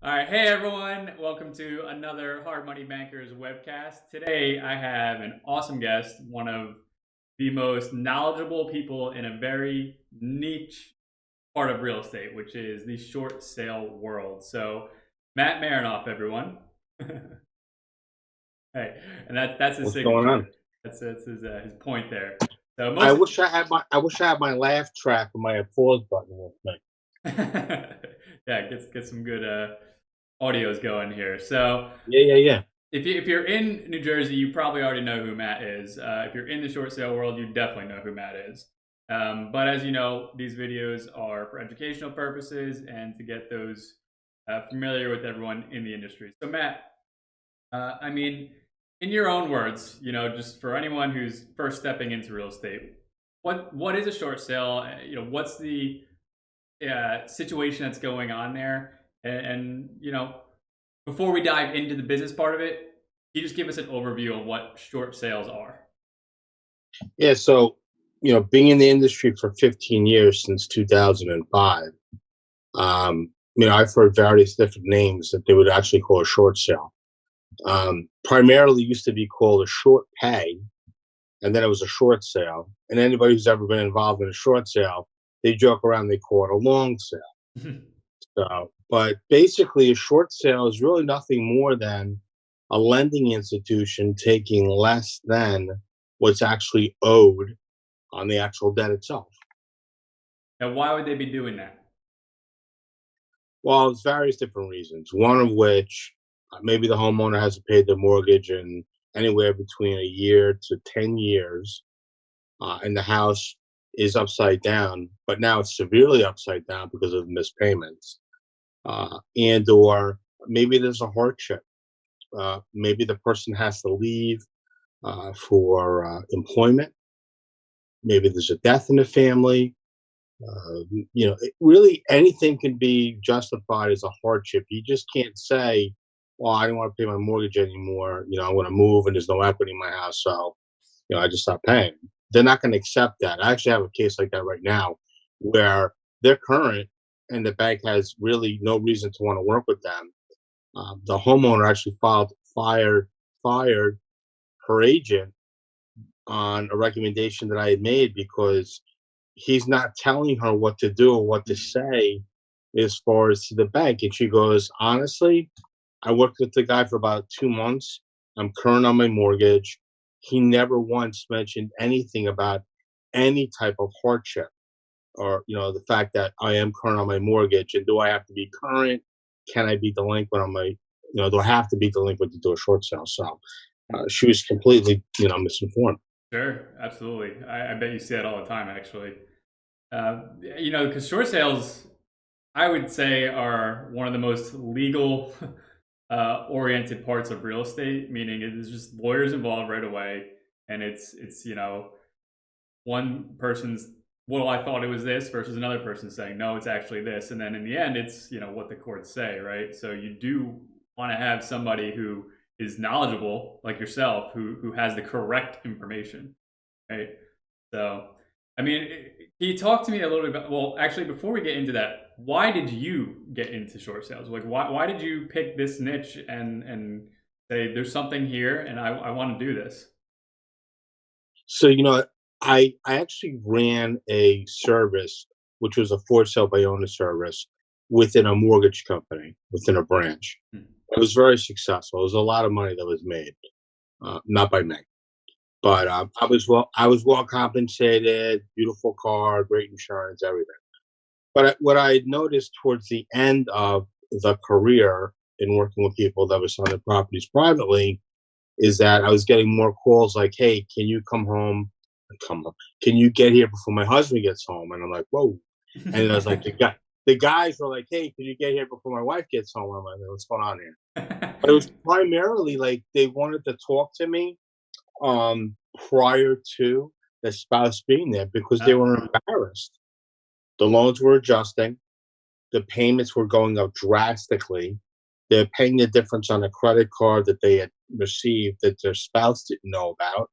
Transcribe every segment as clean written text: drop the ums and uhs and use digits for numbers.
All right, hey everyone, welcome to another Hard Money Bankers webcast. Today I have an awesome guest, one of the most knowledgeable people in a very niche part of real estate, which is the short sale world. So, Matt Merenoff, everyone. Hey, and that's his What's going signature. on? That's his point there. So I most, wish I had my laugh track and my applause button with me. yeah, get some good audios going here. So Yeah. if you're in New Jersey, you probably already know who Matt is. If you're in the short sale world, you definitely know who Matt is. But as you know, these videos are for educational purposes and to get those familiar with everyone in the industry. So Matt, I mean, in your own words, just for anyone who's first stepping into real estate, what is a short sale? What's the situation that's going on there? And before we dive into the business part of it, can you just give us an overview of what short sales are? Yeah, so being in the industry for 15 years since 2005, I've heard various different names that they would actually call a short sale. Primarily used to be called a short pay, and then it was a short sale. And anybody who's ever been involved in a short sale, they joke around, they call it a long sale. But basically, a short sale is really nothing more than a lending institution taking less than what's actually owed on the actual debt itself. Now, why would they be doing that? Well, it's various different reasons. One of which, maybe the homeowner hasn't paid their mortgage in anywhere between a year to 10 years, and the house is upside down, but now it's severely upside down because of missed payments. And or maybe there's a hardship. Maybe the person has to leave for employment. Maybe there's a death in the family. Really anything can be justified as a hardship. You just can't say, "Well, I don't want to pay my mortgage anymore. I'm going to move, and there's no equity in my house, so I just stop paying." They're not going to accept that. I actually have a case like that right now, where they're current, and the bank has really no reason to want to work with them. The homeowner actually fired her agent on a recommendation that I had made because he's not telling her what to do or what to say as far as to the bank. And she goes, "Honestly, I worked with the guy for about 2 months. I'm current on my mortgage. He never once mentioned anything about any type of hardship or, the fact that I am current on my mortgage. And do I have to be current? Can I be delinquent on my, do I have to be delinquent to do a short sale?" So she was completely, misinformed. Sure, absolutely. I bet you see that all the time, actually. Because short sales, I would say, are one of the most legal oriented parts of real estate, meaning it is just lawyers involved right away, and it's one person's, well, I thought it was this versus another person saying no, it's actually this, and then in the end, it's what the courts say, right? So you do want to have somebody who is knowledgeable, like yourself, who has the correct information, right? So, I mean, can you talk to me a little bit about? Well, actually, before we get into that, why did you get into short sales? Like, why did you pick this niche and say there's something here and I want to do this? So, I actually ran a service, which was a for sale by owner service within a mortgage company, within a branch. Hmm. It was very successful. It was a lot of money that was made, not by me, but I was well compensated, beautiful car, great insurance, everything. But what I noticed towards the end of the career in working with people that were selling properties privately is that I was getting more calls like, "Hey, can you come home? Come home. Can you get here before my husband gets home?" And I'm like, "Whoa!" And I was like, the guys were like, "Hey, can you get here before my wife gets home?" I'm like, "What's going on here?" But it was primarily like they wanted to talk to me prior to the spouse being there because they were embarrassed. The loans were adjusting, the payments were going up drastically. They're paying the difference on a credit card that they had received that their spouse didn't know about,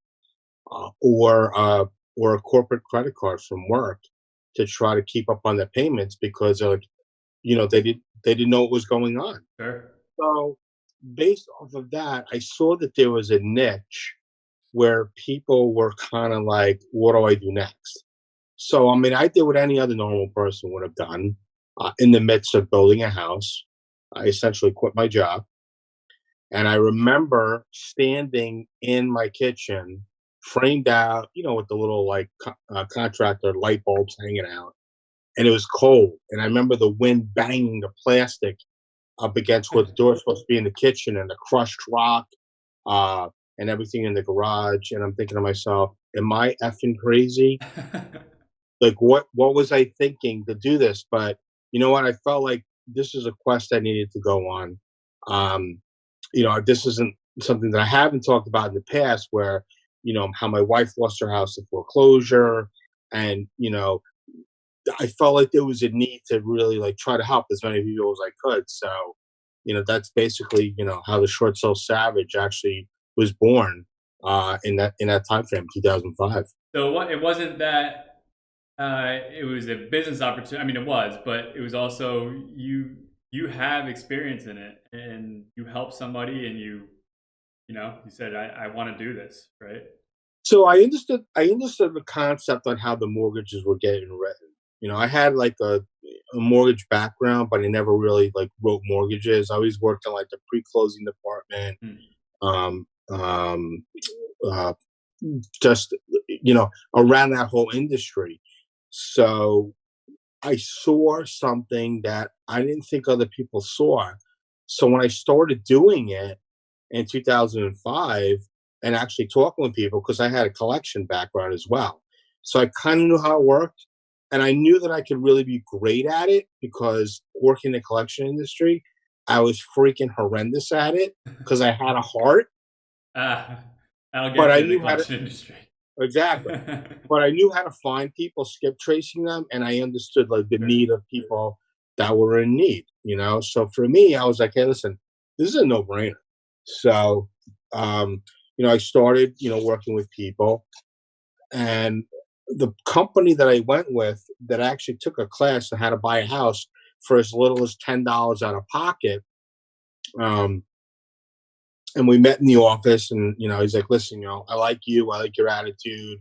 or a corporate credit card from work to try to keep up on their payments because they're like, they didn't know what was going on. Sure. So based off of that, I saw that there was a niche where people were kind of like, what do I do next? So, I mean, I did what any other normal person would have done in the midst of building a house. I essentially quit my job. And I remember standing in my kitchen, framed out, with the little like contractor light bulbs hanging out. And it was cold. And I remember the wind banging the plastic up against where the door was supposed to be in the kitchen and the crushed rock uh, and everything in the garage. And I'm thinking to myself, am I effing crazy? Like, what was I thinking to do this? But you know what? I felt like this is a quest I needed to go on. Um, this isn't something that I haven't talked about in the past, where how my wife lost her house to foreclosure, and I felt like there was a need to really like try to help as many people as I could. So, that's basically how the Short Sale Savage actually was born in that time frame, 2005. So what? It wasn't that it was a business opportunity. I mean, it was, but it was also you have experience in it, and you help somebody, and you said I want to do this, right? So I understood the concept on how the mortgages were getting written. I had like a mortgage background, but I never really like wrote mortgages. I always worked in like the pre-closing department, Hmm. um, um, uh, just around that whole industry. So I saw something that I didn't think other people saw. So when I started doing it in 2005 and actually talking with people, because I had a collection background as well. So I kind of knew how it worked. And I knew that I could really be great at it because working in the collection industry, I was freaking horrendous at it because I had a heart, Ah, that'll but get I you in the knew how to, collection industry. exactly. But I knew how to find people, skip tracing them, and I understood like the Sure. need of people that were in need. So for me, I was like, hey, listen, this is a no brainer. So, um, I started, working with people, and the company that I went with that actually took a class on how to buy a house for as little as $10 out of pocket. Um, and we met in the office, and he's like, listen, I like you, I like your attitude.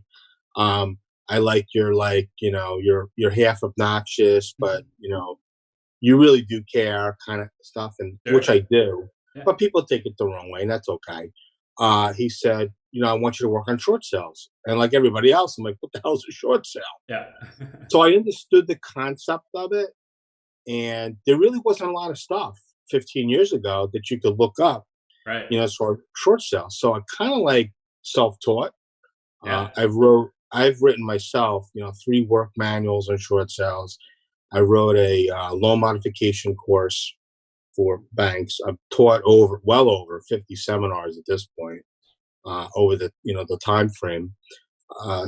um, I like your like, you're half obnoxious, but you really do care kind of stuff, and which Sure. I do. Yeah. But people take it the wrong way, and that's okay. He said, I want you to work on short sales. And like everybody else, I'm like, what the hell is a short sale? Yeah. So I understood the concept of it, and there really wasn't a lot of stuff 15 years ago that you could look up, Right. as far as short sales. So I kind of like self-taught. Yeah. I've written myself, three work manuals on short sales. I wrote a loan modification course for banks. I've taught well over 50 seminars at this point, over the time frame.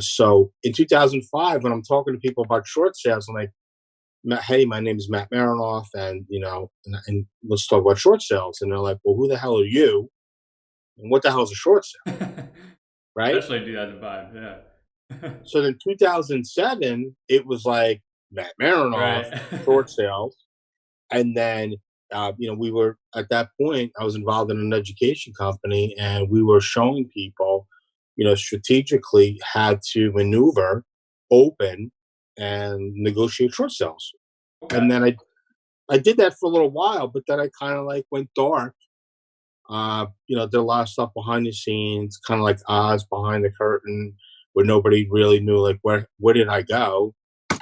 So in 2005, when I'm talking to people about short sales, I'm like, hey, my name is Matt Merenoff, and and let's talk about short sales. And they're like, well, who the hell are you? And what the hell is a short sale, right? Especially in 2005. Yeah. So then 2007, it was like Matt Merenoff, Right. short sales. And then, we were at that point, I was involved in an education company, and we were showing people, strategically how to maneuver, open, and negotiate short sales. Okay. And then I did that for a little while, but then I kind of like went dark. Did a lot of stuff behind the scenes, kind of like Oz behind the curtain, where nobody really knew like where did I go.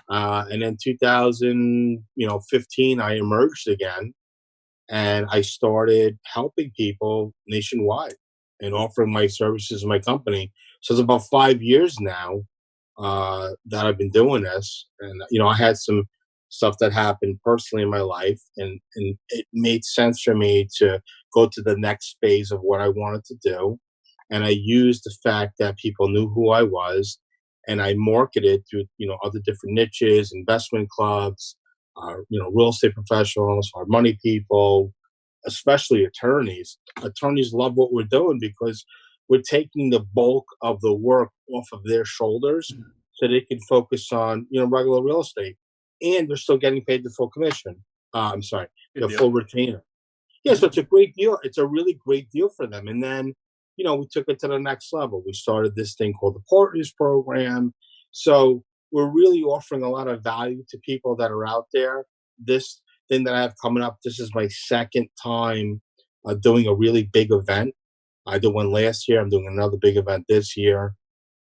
And then 2015, I emerged again, and I started helping people nationwide and offering my services in my company. So it's about 5 years now that I've been doing this, and I had some stuff that happened personally in my life, and it made sense for me to go to the next phase of what I wanted to do, and I used the fact that people knew who I was, and I marketed through other different niches, investment clubs, real estate professionals, our money people, especially attorneys. Attorneys love what we're doing because we're taking the bulk of the work off of their shoulders so they can focus on, regular real estate. And they're still getting paid the full commission. I'm sorry, Good the deal. full retainer. Yeah, so it's a great deal. It's a really great deal for them. And then, we took it to the next level. We started this thing called the Partners Program. So we're really offering a lot of value to people that are out there. This thing that I have coming up, this is my second time doing a really big event. I did one last year. I'm doing another big event this year.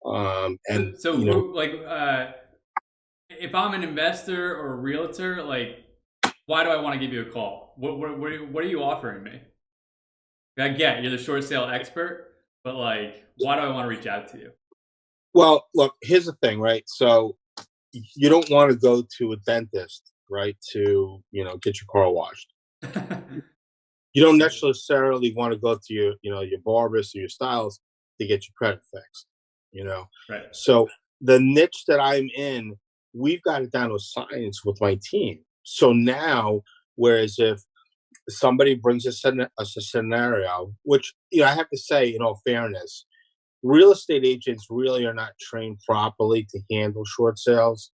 And, Like, if I'm an investor or a realtor, like, why do I want to give you a call? What are you offering me? I get you're the short sale expert, but like, why do I want to reach out to you? well, look, here's the thing, right? So you don't want to go to a dentist, right, to, get your car washed. You don't necessarily want to go to your barber's or your stylist to get your credit fixed, you know. Right. So the niche that I'm in, we've got it down to science with my team. So now, whereas if somebody brings us a scenario, which I have to say, in all fairness, real estate agents really are not trained properly to handle short sales,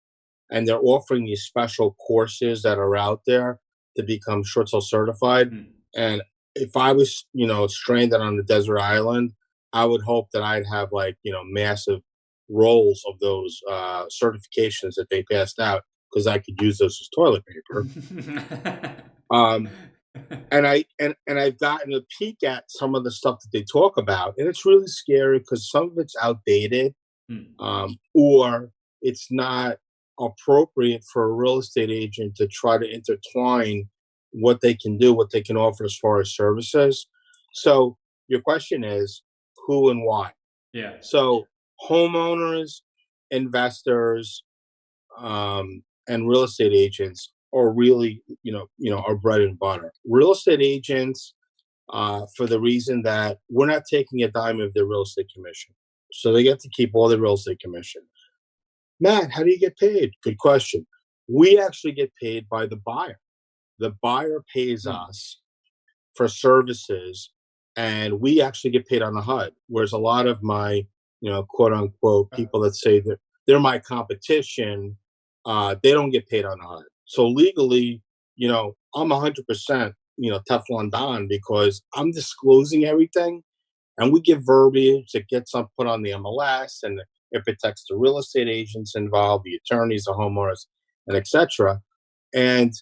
and they're offering these special courses that are out there to become short sale certified. Hmm. And if I was, stranded on a desert island, I would hope that I'd have like, massive rolls of those certifications that they passed out because I could use those as toilet paper. Um, and I've gotten a peek at some of the stuff that they talk about, and it's really scary because some of it's outdated, Hmm. or it's not appropriate for a real estate agent to try to intertwine what they can do, what they can offer as far as services. So your question is who and why? Yeah. So homeowners, investors, and real estate agents are really, our bread and butter. Real estate agents, for the reason that we're not taking a dime of their real estate commission. So they get to keep all the real estate commission. Matt, how do you get paid? Good question. We actually get paid by the buyer. The buyer pays Hmm. us for services, and we actually get paid on the HUD. Whereas a lot of my, quote unquote, people that say that they're my competition, they don't get paid on the HUD. So legally, I'm 100%, Teflon Don because I'm disclosing everything, and we give verbiage that gets up put on the MLS, and it protects the real estate agents involved, the attorneys, the homeowners, and etc. And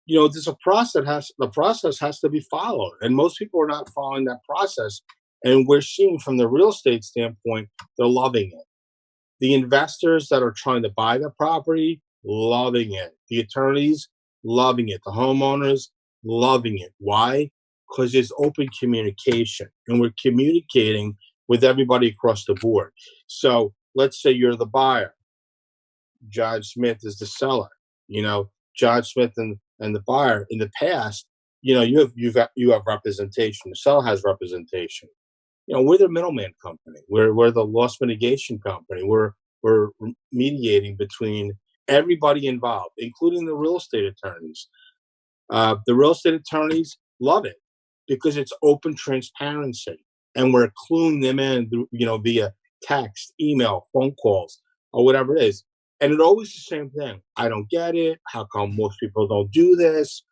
there's a process the process has to be followed, and most people are not following that process. And we're seeing from the real estate standpoint, they're loving it. The investors that are trying to buy the property, loving it. The attorneys, loving it. The homeowners, loving it. Why? Because there's open communication and we're communicating with everybody across the board. So let's say you're the buyer, John Smith is the seller. John Smith and the buyer in the past, you have representation. The seller has representation. We're the middleman company. We're the loss mitigation company. We're mediating between everybody involved, including the real estate attorneys. The real estate attorneys love it because it's open transparency, and we're cluing them in, via text, email, phone calls, or whatever it is. And it's always the same thing. I don't get it. How come most people don't do this?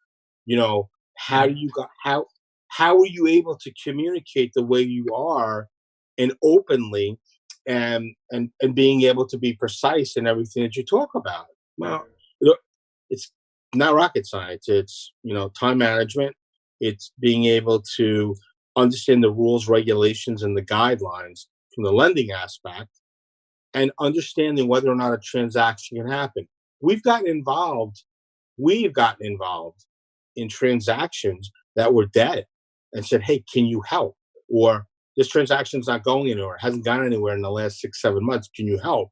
How do you go? How are you able to communicate the way you are and openly, and being able to be precise in everything that you talk about? Right. Well, it's not rocket science. It's time management. It's being able to understand the rules, regulations, and the guidelines from the lending aspect, and understanding whether or not a transaction can happen. We've gotten involved. We've gotten involved in transactions that were dead and said, "Hey, can you help?" Or this transaction's not going anywhere, hasn't gone anywhere in the last 6, 7 months. Can you help?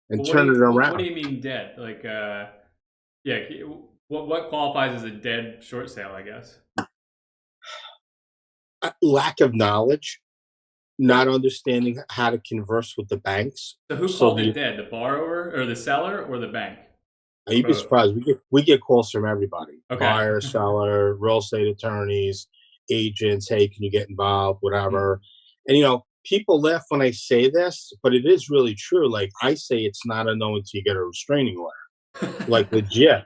And Well, turn it what do around. you mean dead? Like, yeah, what qualifies as a dead short sale? I guess. Lack of knowledge, not understanding how to converse with the banks. So who So called it dead? The borrower or the seller or the bank or you'd be both? surprised. We get calls from everybody: Okay. buyer, seller, real estate attorneys, agents. Hey, can you get involved? Hmm. Whatever. And people laugh when I say this, but it is really true. Like I say, it's not a no until you get a restraining order. Like legit.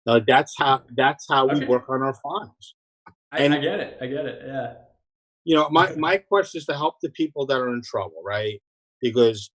That's how we Okay. work on our files. I And get it. I get it. Yeah. my question is to help the people that are in trouble, right? Because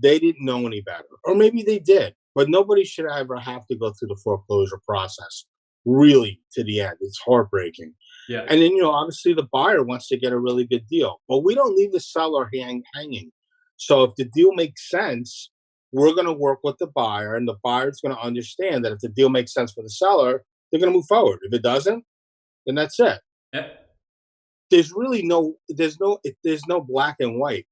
they didn't know any better, or maybe they did, but nobody should ever have to go through the foreclosure process, really, to the end. It's heartbreaking. Yeah. And then, obviously the buyer wants to get a really good deal, but we don't leave the seller hanging. So if the deal makes sense, we're going to work with the buyer, and the buyer's going to understand that if the deal makes sense for the seller, they're going to move forward. If it doesn't, then that's it. Yeah. There's no black and white.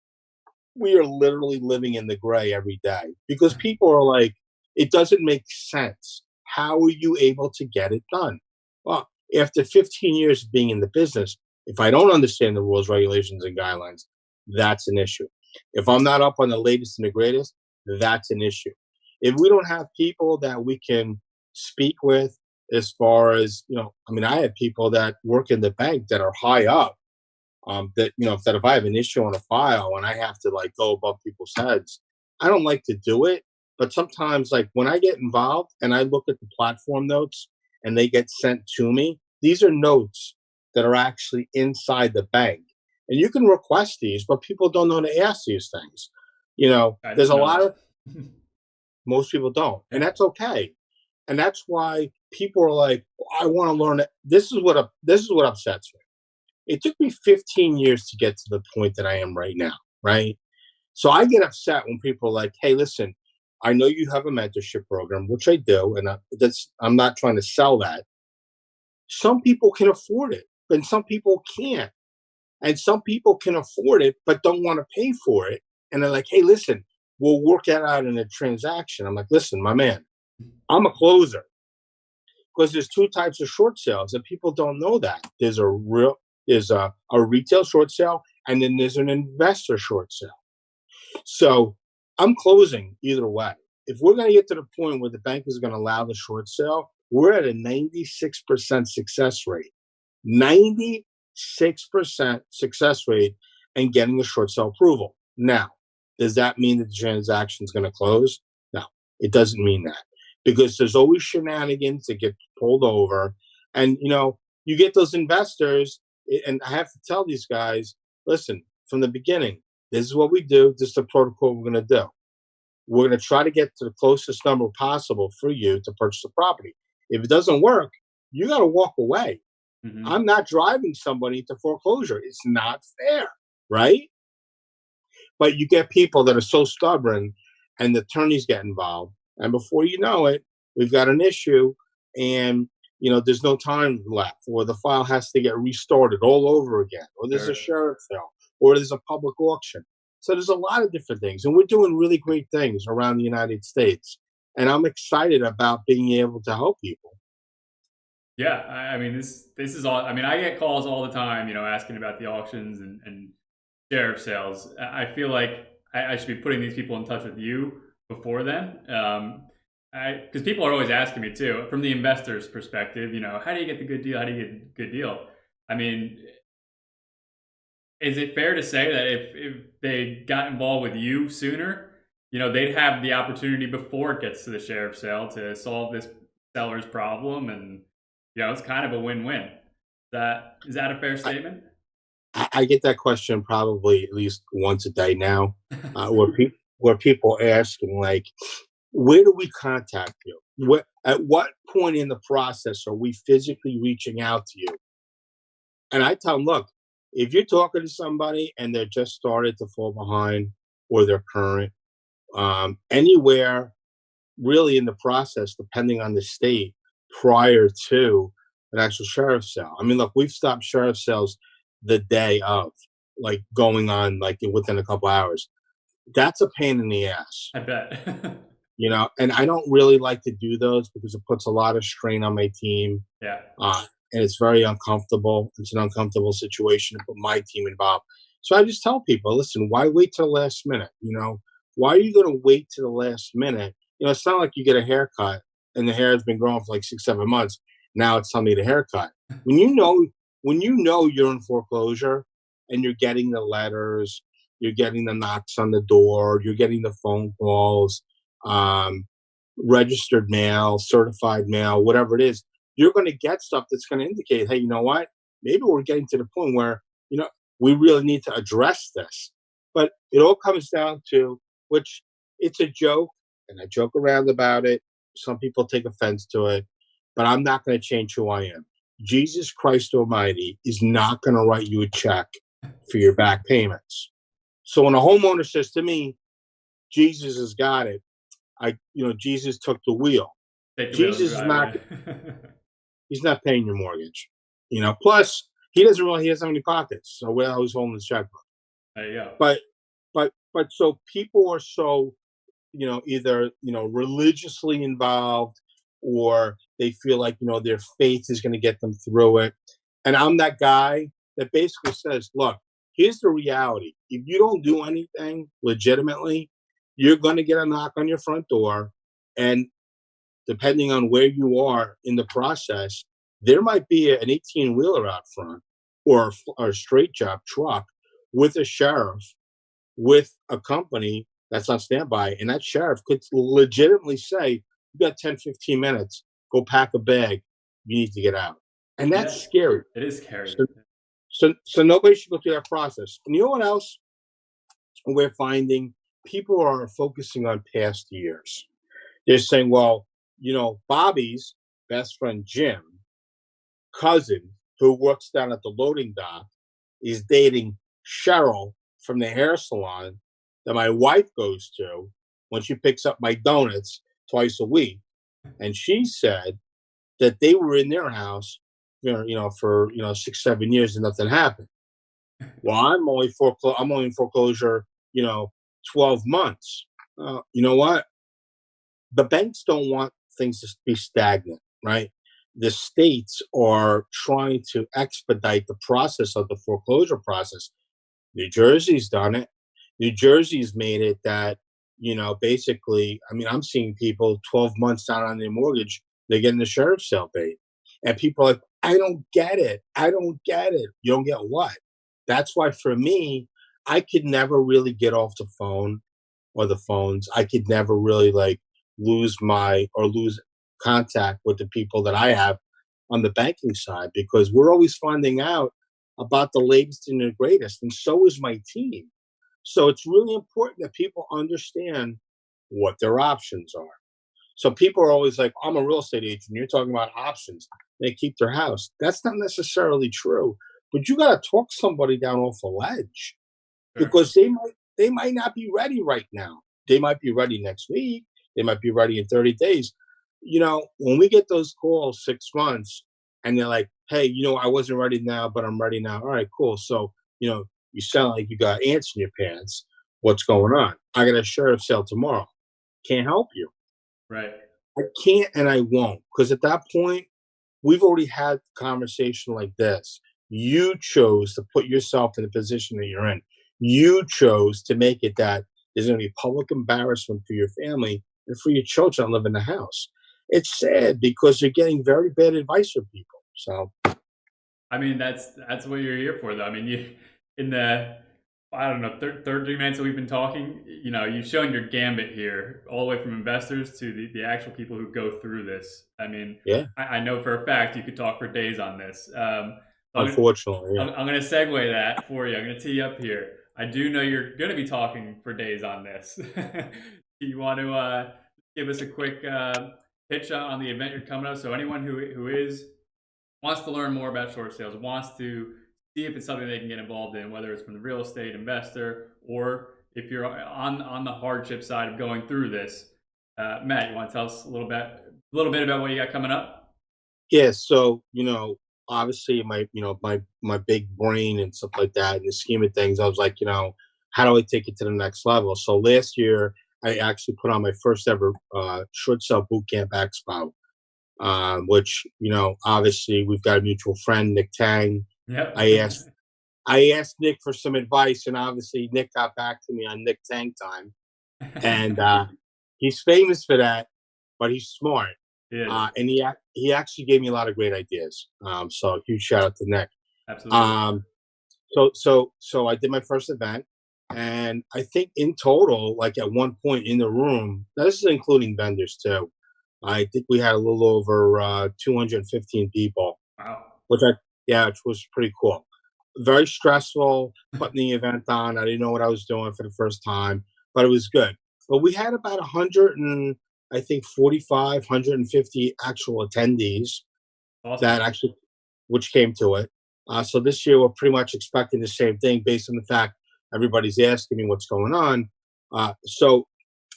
We are literally living in the gray every day because people are like, it doesn't make sense. How are you able to get it done? Well, after 15 years of being in the business, if I don't understand the rules, regulations, and guidelines, that's an issue. If I'm not up on the latest and the greatest, that's an issue. If we don't have people that we can speak with, as far as, I mean, I have people that work in the bank that are high up, that if I have an issue on a file and I have to like go above people's heads, I don't like to do it. But sometimes, like when I get involved and I look at the platform notes and they get sent to me, these are notes that are actually inside the bank. And you can request these, but people don't know to ask these things. I There's didn't a know lot that. of Most people don't, and Yeah. that's okay. And that's why people are like, I want to learn it. This is what upsets me. It took me 15 years to get to the point that I am right now, right? So I get upset when people are like, "Hey, listen, I know you have a mentorship program, which I do, and I'm not trying to sell that. Some people can afford it, and some people can't, and some people can afford it but don't want to pay for it. And they're like, "Hey, listen, we'll work that out in a transaction." I'm like, "Listen, my man, I'm a closer." Because there's two types of short sales, and people don't know that. There's a retail short sale, and then there's an investor short sale. So I'm closing either way. If we're going to get to the point where the bank is going to allow the short sale, we're at a 96% success rate. 96% success rate in getting a short sale approval. Now, does that mean that the transaction is going to close? No, it doesn't mean that, because there's always shenanigans that get pulled over. And, you get those investors, and I have to tell these guys, listen, from the beginning, this is what we do. This is the protocol we're going to do. We're going to try to get to the closest number possible for you to purchase the property. If it doesn't work, you got to walk away. Hmm. I'm not driving somebody to foreclosure. It's not fair, right? But you get people that are so stubborn, and the attorneys get involved. And before you know it, we've got an issue, and there's no time left, or the file has to get restarted all over again, or there's a Sure. sheriff sale, or there's a public auction. So there's a lot of different things, and we're doing really great things around the United States. And I'm excited about being able to help people. Yeah. I mean, this is all. I mean, I get calls all the time. Asking about the auctions and sheriff sales. I feel like I should be putting these people in touch with you before then. Because people are always asking me too, from the investor's perspective. How do you get the good deal? How do you get the good deal? I mean, is it fair to say that if they got involved with you sooner, they'd have the opportunity before it gets to the sheriff sale to solve this seller's problem, and it's kind of a win-win. Is that a fair statement? I get that question probably at least once a day now, where people asking like, where do we contact you? At what point in the process are we physically reaching out to you? And I tell them, look, if you're talking to somebody and they're just started to fall behind, or they're current, anywhere really in the process, depending on the state, prior to an actual sheriff sale. I mean, look, we've stopped sheriff sales the day of, like going on like within a couple hours. That's a pain in the ass. I bet. And I don't really like to do those because it puts a lot of strain on my team, Yeah. and it's very uncomfortable. It's an uncomfortable situation to put my team involved. So I just tell people, listen, why wait till the last minute? Why are you going to wait to the last minute? It's not like you get a haircut and the hair has been growing for like 6, 7 months. Now it's time to get a haircut. When you're in foreclosure and you're getting the letters, you're getting the knocks on the door, you're getting the phone calls. Um, registered mail, certified mail, whatever it is, you're going to get stuff that's going to indicate, hey, you know what? Maybe we're getting to the point where, we really need to address this. But it all comes down to, which it's a joke, and I joke around about it. Some people take offense to it, but I'm not going to change who I am. Jesus Christ Almighty is not going to write you a check for your back payments. So when a homeowner says to me, Jesus has got it, Jesus took the wheel. Take the wheel and Jesus is drive, not, yeah. he's not paying your mortgage. Plus he doesn't have any pockets. So where he's holding his checkbook. There you go. But so people are so, either, religiously involved, or they feel like, their faith is going to get them through it. And I'm that guy that basically says, look, here's the reality. If you don't do anything legitimately, you're going to get a knock on your front door. And depending on where you are in the process, there might be an 18-wheeler out front, or a straight job truck with a sheriff, with a company that's on standby. And that sheriff could legitimately say, you got 10, 15 minutes, go pack a bag, you need to get out. And Yeah, that's scary. it is scary. So nobody should go through that process. And you know what else we're finding? People are focusing on past years. They're saying, well, Bobby's best friend Jim, cousin, who works down at the loading dock, is dating Cheryl from the hair salon that my wife goes to when she picks up my donuts twice a week. And she said that they were in their house, for 6, 7 years and nothing happened. Well, I'm only in foreclosure, 12 months. You know what? The banks don't want things to be stagnant, right? The states are trying to expedite the process of the foreclosure process. New Jersey's done it. New Jersey's made it that, basically, I mean, I'm seeing people 12 months down on their mortgage, they're getting the sheriff's sale paid. And people are like, I don't get it. I don't get it. You don't get what? That's why for me, I could never really get off the phone or the phones. I could never really lose contact with the people that I have on the banking side, because we're always finding out about the latest and the greatest, and so is my team. So it's really important that people understand what their options are. So people are always like, I'm a real estate agent, you're talking about options. They keep their house. That's not necessarily true, but you got to talk somebody down off a ledge, Sure. because they might not be ready right now. They might be ready next week. They might be ready in 30 days. When we get those calls 6 months and they're like, hey, I wasn't ready now, but I'm ready now. All right, cool. So, you sound like you got ants in your pants. What's going on? I got a sheriff's sale tomorrow. Can't help you. Right. I can't and I won't, because at that point, we've already had a conversation like this. You chose to put yourself in the position that you're in. You chose to make it that there's going to be public embarrassment for your family and for your children that live in the house. It's sad because you're getting very bad advice from people. So, I mean, that's what you're here for, though. I mean, in the I don't know 30 minutes that we've been talking, you've shown your gambit here, all the way from investors to the actual people who go through this. I mean, yeah, I know for a fact you could talk for days on this. So unfortunately, yeah. I'm going to segue that for you. I'm going to tee you up here. I do know you're going to be talking for days on this. Do you want to give us a quick pitch on the event you're coming up? So anyone who wants to learn more about short sales, wants to see if it's something they can get involved in, whether it's from the real estate investor or if you're on the hardship side of going through this. Matt, you want to tell us a little bit about what you got coming up? Yeah, so obviously my big brain and stuff like that, in the scheme of things, I was like, how do I take it to the next level? So last year, I actually put on my first ever short sale boot camp expo, which obviously we've got a mutual friend, Nick Tang. Yep. I asked I asked Nick for some advice, and obviously Nick got back to me on Nick Tang time, and he's famous for that, but he's smart. It is. And he actually gave me a lot of great ideas. So huge shout out to Nick. Absolutely. Um, so I did my first event. And I think in total, like at one point in the room, now this is including vendors too. I think we had a little over 215 people, Wow. which I yeah, which was pretty cool. Very stressful putting the event on. I didn't know what I was doing for the first time, but it was good. But we had about 100 and I think 45, 150 actual attendees Awesome. that actually which came to it. So this year we're pretty much expecting the same thing based on the fact everybody's asking me what's going on. So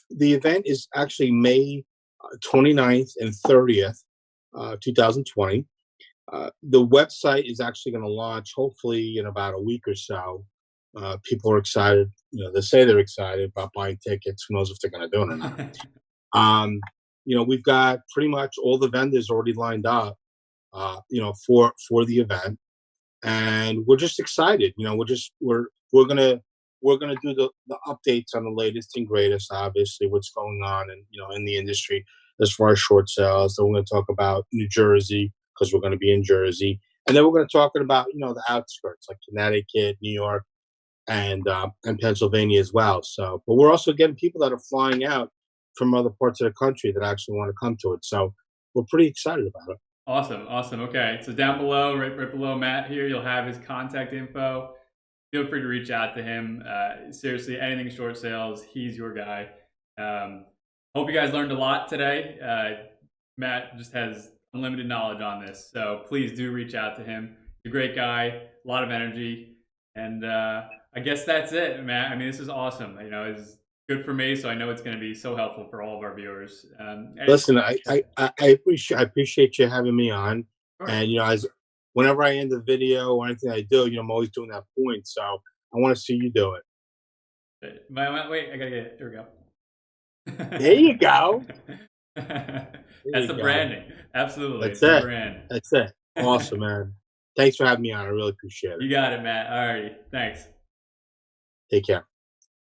the event is actually May 29th and 30th, 2020. The website is actually going to launch hopefully in about a week or so. People are excited. They say they're excited about buying tickets. Who knows if they're going to do it or not? Um, we've got pretty much all the vendors already lined up. For the event, and we're just excited. We're gonna do the updates on the latest and greatest, obviously what's going on and in the industry as far as short sales. Then we're gonna talk about New Jersey because we're gonna be in Jersey, and then we're gonna talk about the outskirts like Connecticut, New York, and Pennsylvania as well. So, but we're also getting people that are flying out from other parts of the country that actually want to come to it. So we're pretty excited about it. Awesome, awesome. Okay, so down below, right below Matt here, you'll have his contact info. Feel free to reach out to him. Seriously, anything short sales, he's your guy. Hope you guys learned a lot today. Matt just has unlimited knowledge on this, so please do reach out to him. He's a great guy, a lot of energy, and I guess that's it, Matt. I mean, this is awesome. It's good for me, so I know it's going to be so helpful for all of our viewers. Listen, I appreciate you having me on, Sure. and as whenever I end a video or anything I do, I'm always doing that point. So I want to see you do it. Wait, I gotta get it. Here we go. There you go. There That's you the go. branding. Absolutely. That's It's the it. brand. That's it. Awesome, man. Thanks for having me on. I really appreciate it. You got it, Matt. All righty. Thanks. Take care.